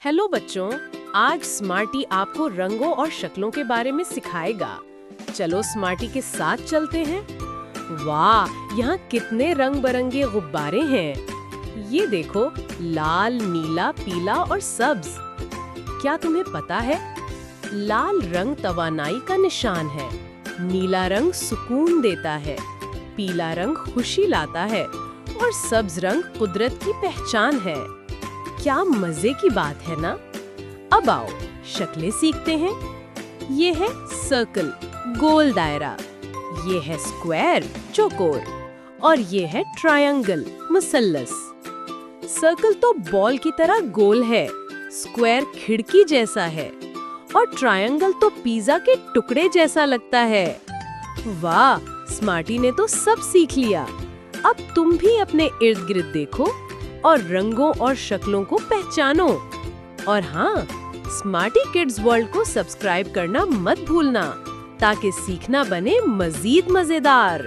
Hello बच्चों, आज smarty आपको रंगों और शक्लों के बारे में सिखाएगा। चलो स्मार्टी के साथ चलते हैं। वाह, यहाँ कितने रंग बिरंगे गुब्बारे हैं। ये देखो, लाल, नीला, पीला और सब्ज। क्या तुम्हें पता है, लाल रंग तवानाई का निशान है, नीला रंग सुकून देता है, पीला रंग खुशी लाता है और सब्ज रंग कुदरत की पहचान है। क्या मजे की बात है ना? अब आओ शक्लें सीखते हैं। ये है सर्कल, गोल दायरा। ये है स्क्वायर, चौकोर। और ये है ट्रायंगल, मुसल्लस। सर्कल तो बॉल की तरह गोल है, स्क्वायर खिड़की जैसा है और ट्रायंगल तो पिज्जा के टुकड़े जैसा लगता है। वाह, स्मार्टी ने तो सब सीख लिया। अब तुम भी अपने इर्द गिर्द देखो और रंगों और शक्लों को पहचानो। और हाँ, स्मार्टी किड्स वर्ल्ड को सब्सक्राइब करना मत भूलना, ताकि सीखना बने मजीद मजेदार।